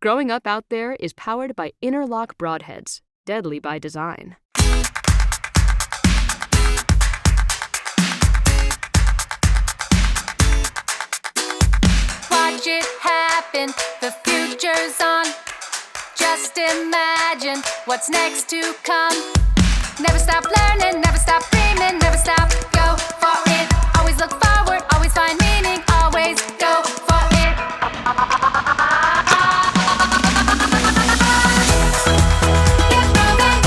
Growing Up Out There is powered by Interlock Broadheads, deadly by design. Watch it happen, the future's on. Just imagine what's next to come. Never stop learning, never stop dreaming, never stop, go for it. Always look forward, always find meaning, always go for it. Get moving,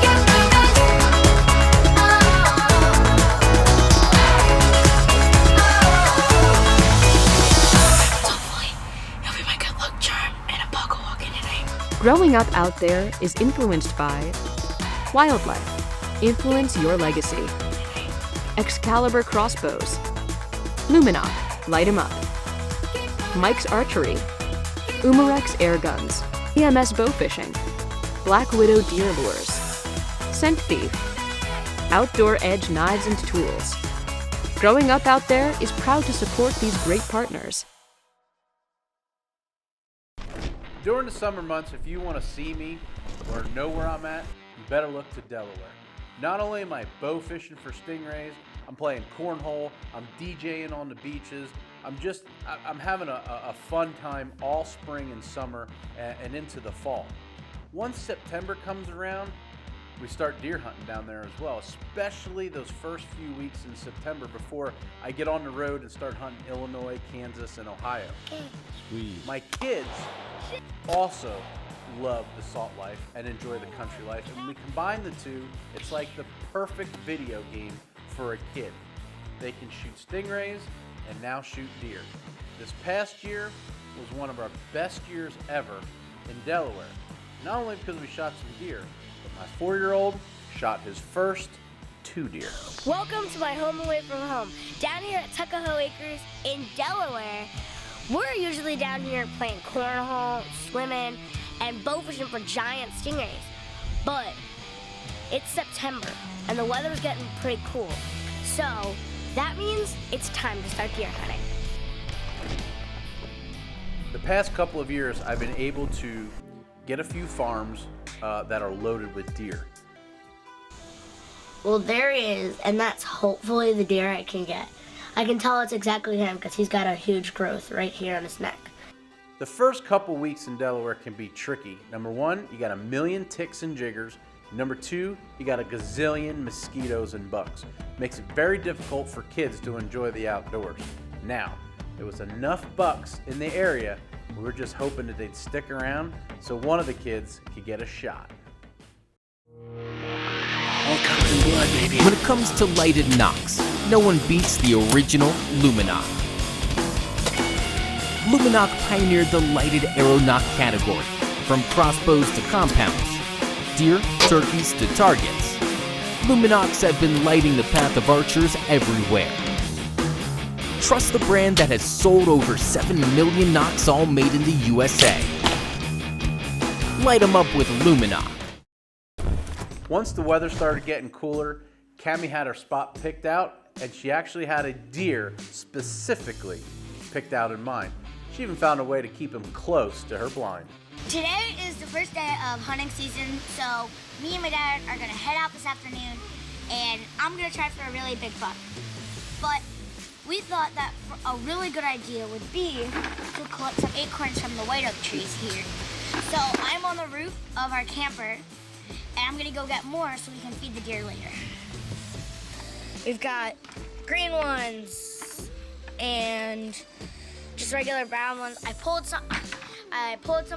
get moving. Hopefully, we might get luck charm and a bug walking in. Growing Up Out There is influenced by Wildlife, influence your legacy. Excalibur crossbows. Luminoc, light 'em up. Mike's Archery. Umarex air guns. EMS bow fishing. Black Widow deer lures. Scent Thief. Outdoor Edge knives and tools. Growing Up Out There is proud to support these great partners. During the summer months, if you want to see me or know where I'm at, you better look to Delaware. Not only am I bow fishing for stingrays, I'm playing cornhole, I'm DJing on the beaches, I'm having a fun time all spring and summer and into the fall. Once September comes around, we start deer hunting down there as well, especially those first few weeks in September before I get on the road and start hunting Illinois, Kansas, and Ohio. Sweet. My kids also love the salt life and enjoy the country life, and when we combine the two, it's like the perfect video game for a kid. They can shoot stingrays and now shoot deer. This past year was one of our best years ever in Delaware, not only because we shot some deer, but my 4-year-old shot his first 2 deer. Welcome to my home away from home, down here at Tuckahoe Acres in Delaware. We're usually down here playing cornhole, swimming, and bow fishing for giant stingrays. But it's September, and the weather's getting pretty cool. So that means it's time to start deer hunting. The past couple of years, I've been able to get a few farms that are loaded with deer. Well, there he is, and that's hopefully the deer I can get. I can tell it's exactly him because he's got a huge growth right here on his neck. The first couple weeks in Delaware can be tricky. Number one, you got a million ticks and jiggers. Number two, you got a gazillion mosquitoes and bugs. Makes it very difficult for kids to enjoy the outdoors. Now, there was enough bucks in the area, we were just hoping that they'd stick around so one of the kids could get a shot. All covered in blood, baby. When it comes to lighted knocks, no one beats the original Luminoc. Luminoc pioneered the lighted arrow knock category, from crossbows to compounds, deer, turkeys to targets. Luminocs have been lighting the path of archers everywhere. Trust the brand that has sold over 7 million knocks, all made in the USA. Light 'em up with Luminoc. Once the weather started getting cooler, Cammy had her spot picked out, and she actually had a deer specifically picked out in mind. She even found a way to keep him close to her blind. Today is the first day of hunting season, so me and my dad are gonna head out this afternoon, and I'm gonna try for a really big buck. But we thought that a really good idea would be to collect some acorns from the white oak trees here. So I'm on the roof of our camper, and I'm gonna go get more so we can feed the deer later. We've got green ones and just regular brown ones. I pulled some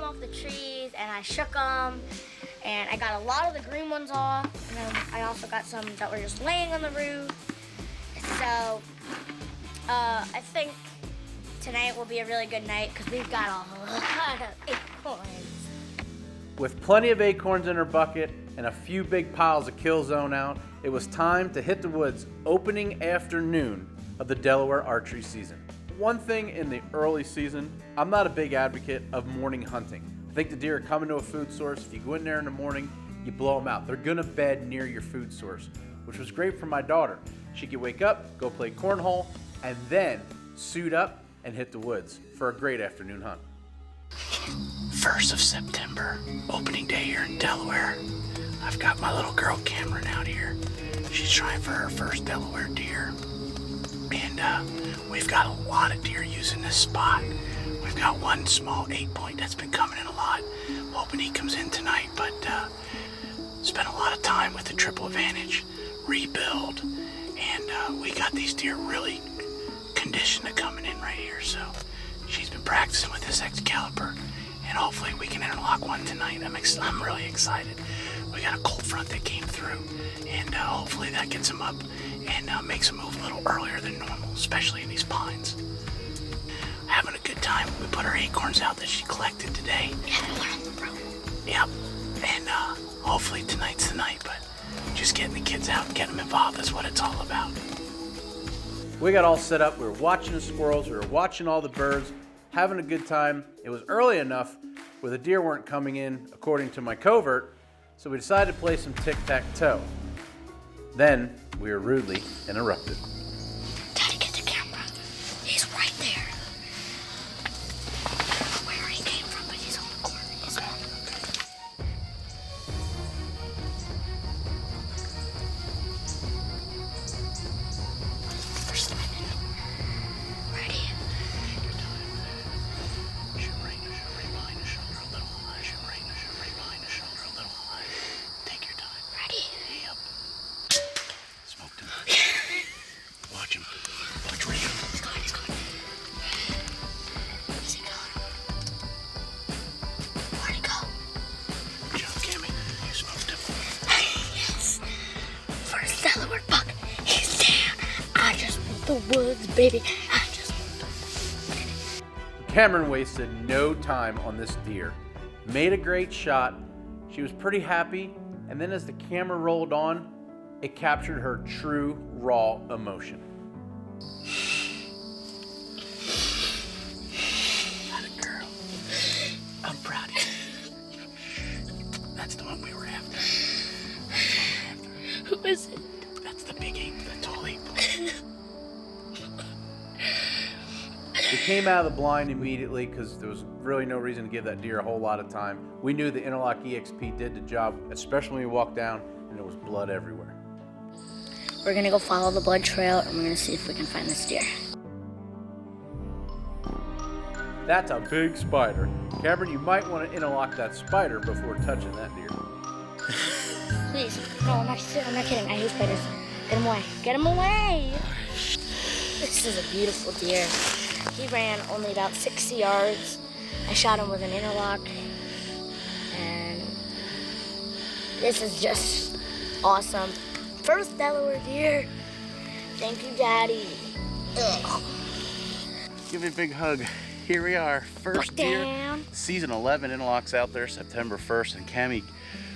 off the trees and I shook them, and I got a lot of the green ones off, and then I also got some that were just laying on the roof. So I think tonight will be a really good night because we've got a lot of acorns. With plenty of acorns in her bucket and a few big piles of kill zone out, it was time to hit the woods opening afternoon of the Delaware archery season. One thing in the early season, I'm not a big advocate of morning hunting. I think the deer are coming to a food source. If you go in there in the morning, you blow them out. They're gonna bed near your food source, which was great for my daughter. She could wake up, go play cornhole, and then suit up and hit the woods for a great afternoon hunt. 1st of September, opening day here in Delaware. I've got my little girl Camryn out here. She's trying for her first Delaware deer. And we've got a lot of deer using this spot. We've got one small 8-point that's been coming in a lot. Hoping he comes in tonight, but spent a lot of time with the triple advantage rebuild. And we got these deer really conditioned to coming in right here. So she's been practicing with this Excalibur. And hopefully we can interlock one tonight. I'm really excited. We got a cold front that came through, and hopefully that gets him up and makes him move a little earlier than normal, especially in these pines. Having a good time. We put her acorns out that she collected today. Yep. And hopefully tonight's the night, but just getting the kids out and getting them involved is what it's all about. We got all set up. We were watching the squirrels. We were watching all the birds, having a good time. It was early enough where the deer weren't coming in, according to my covert, so we decided to play some tic-tac-toe. Then we were rudely interrupted. Daddy, get the camera. He's right there. I don't know where he came from, but he's on the corner. He's on. They're slamming. Ready? Shoot right behind the shoulder a little high. Shoot right behind the shoulder a little high. Take your time. Ready? Yep. Smoked him. Watch him. Watch where he goes. He's gone. Where's he going? Where'd he go? Good job, Cammy. You smoked him. Yes. First Delaware buck. He's there. I just want the woods, baby. I just want the... Camryn wasted no time on this deer. Made a great shot. She was pretty happy, and then as the camera rolled on, it captured her true, raw emotion. Atta girl. I'm proud of you. That's the one we were after. Who is it? That's the big 8, the tall 8. We came out of the blind immediately because there was really no reason to give that deer a whole lot of time. We knew the Interlock EXP did the job, especially when we walked down and there was blood everywhere. We're gonna go follow the blood trail and we're gonna see if we can find this deer. That's a big spider. Camryn, you might want to interlock that spider before touching that deer. Please. No, I'm not kidding. I hate spiders. Get him away. Get him away! This is a beautiful deer. He ran only about 60 yards. I shot him with an interlock. And this is just awesome. First Delaware deer. Thank you, Daddy. Ugh. Give me a big hug. Here we are, first deer. Down. Season 11 interlocks out there, September 1st, and Cammy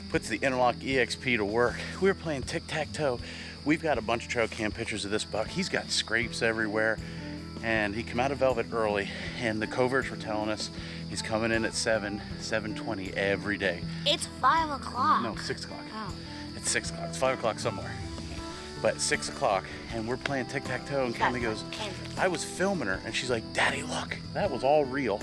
puts the Interlock EXP to work. We were playing tic-tac-toe. We've got a bunch of trail cam pictures of this buck. He's got scrapes everywhere, and he come out of velvet early, and the coverts were telling us he's coming in at 7:20 every day. It's 5 o'clock. No, 6 o'clock. Oh. It's 6 o'clock. It's 5 o'clock somewhere. But 6 o'clock, and we're playing tic-tac-toe, and Cammy goes, I was filming her, and she's like, Daddy, look, that was all real.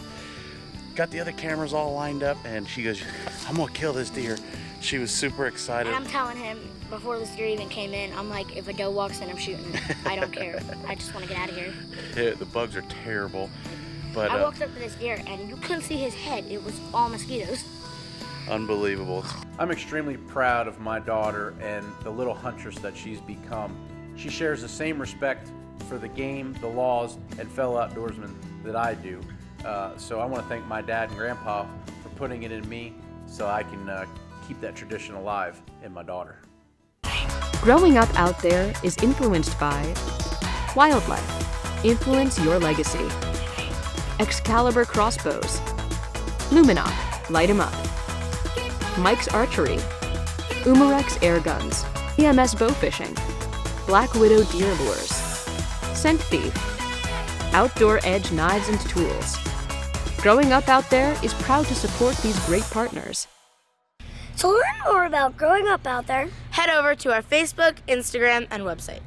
Got the other cameras all lined up, and she goes, I'm gonna kill this deer. She was super excited. And I'm telling him, before this deer even came in, I'm like, if a doe walks in, I'm shooting him. I don't care. I just want to get out of here. Yeah, the bugs are terrible. But I walked up to this deer, and you couldn't see his head. It was all mosquitoes. Unbelievable. I'm extremely proud of my daughter and the little huntress that she's become. She shares the same respect for the game, the laws, and fellow outdoorsmen that I do. So I want to thank my dad and grandpa for putting it in me so I can keep that tradition alive in my daughter. Growing up out there is influenced by wildlife. Influence your legacy. Excalibur crossbows. Luminoc, light 'em up. Mike's Archery. Umarex air guns. EMS bow fishing. Black Widow deer lures. Scent Thief. Outdoor Edge knives and tools. Growing Up Out There is proud to support these great partners. To learn more about Growing Up Out There, Head over to our Facebook, Instagram, and website.